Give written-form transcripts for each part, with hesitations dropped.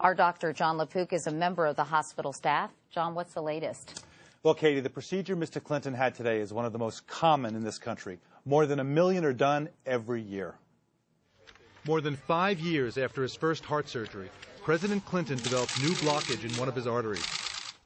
Our Dr. John LaPook is a member of the hospital staff. John, what's the latest? Well, Katie, the procedure Mr. Clinton had today is one of the most common in this country. More than 1 million are done every year. More than 5 years after his first heart surgery, President Clinton developed new blockage in one of his arteries.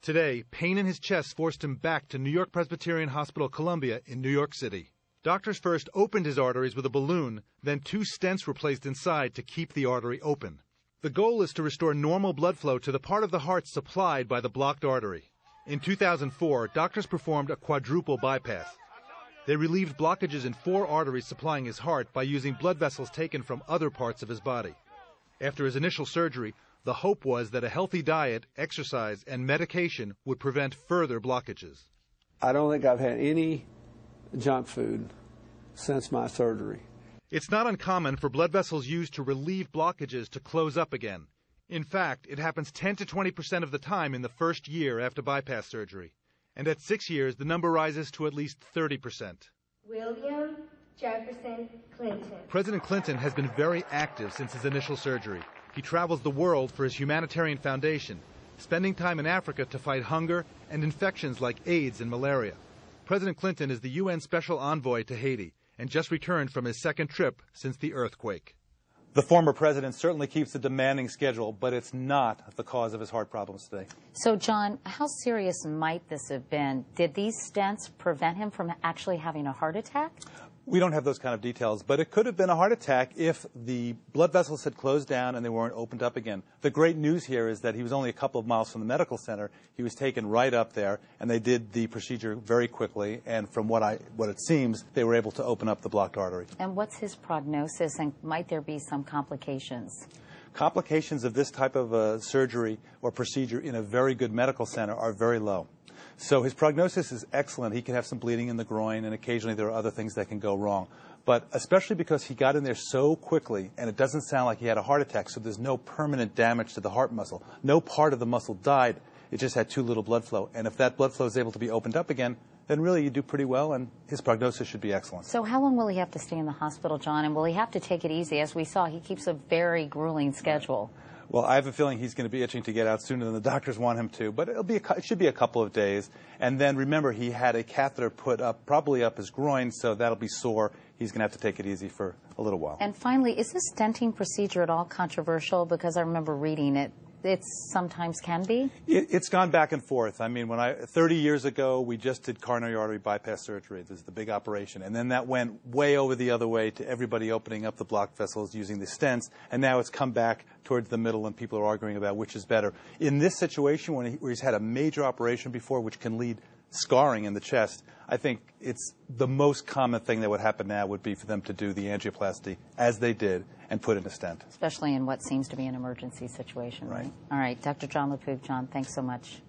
Today, pain in his chest forced him back to New York Presbyterian Hospital Columbia in New York City. Doctors first opened his arteries with a balloon, then 2 stents were placed inside to keep the artery open. The goal is to restore normal blood flow to the part of the heart supplied by the blocked artery. In 2004, doctors performed a quadruple bypass. They relieved blockages in 4 arteries supplying his heart by using blood vessels taken from other parts of his body. After his initial surgery, the hope was that a healthy diet, exercise, and medication would prevent further blockages. I don't think I've had any junk food since my surgery. It's not uncommon for blood vessels used to relieve blockages to close up again. In fact, it happens 10 to 20% of the time in the first year after bypass surgery. And at 6 years, the number rises to at least 30%. William Jefferson Clinton. President Clinton has been very active since his initial surgery. He travels the world for his humanitarian foundation, spending time in Africa to fight hunger and infections like AIDS and malaria. President Clinton is the UN Special Envoy to Haiti and just returned from his second trip since the earthquake. The former president certainly keeps a demanding schedule, but it's not the cause of his heart problems today. So, John, how serious might this have been? Did these stents prevent him from actually having a heart attack? We don't have those kind of details, but it could have been a heart attack if the blood vessels had closed down and they weren't opened up again. The great news here is that he was only a couple of miles from the medical center. He was taken right up there, and they did the procedure very quickly, and from what it seems, they were able to open up the blocked artery. And what's his prognosis, and might there be some complications? Complications of this type of surgery or procedure in a very good medical center are very low. So his prognosis is excellent. He can have some bleeding in the groin, and occasionally there are other things that can go wrong. But especially because he got in there so quickly, and it doesn't sound like he had a heart attack, so there's no permanent damage to the heart muscle. No part of the muscle died. It just had too little blood flow. And if that blood flow is able to be opened up again, then really you do pretty well, and his prognosis should be excellent. So how long will he have to stay in the hospital, John, and will he have to take it easy? As we saw, he keeps a very grueling schedule. Well, I have a feeling he's going to be itching to get out sooner than the doctors want him to, but it should be a couple of days. And then remember, he had a catheter put up, probably up his groin, so that'll be sore. He's going to have to take it easy for a little while. And finally, is this stenting procedure at all controversial? Because I remember reading it. It sometimes can be? It's gone back and forth. I mean, 30 years ago, we just did coronary artery bypass surgery. This is the big operation. And then that went way over the other way to everybody opening up the blocked vessels using the stents. And now it's come back towards the middle, and people are arguing about which is better. In this situation, where he's had a major operation before, which can lead scarring in the chest, I think it's the most common thing that would happen now would be for them to do the angioplasty, as they did, and put in a stent. Especially in what seems to be an emergency situation, right? All right, Dr. John LaPook. John, thanks so much.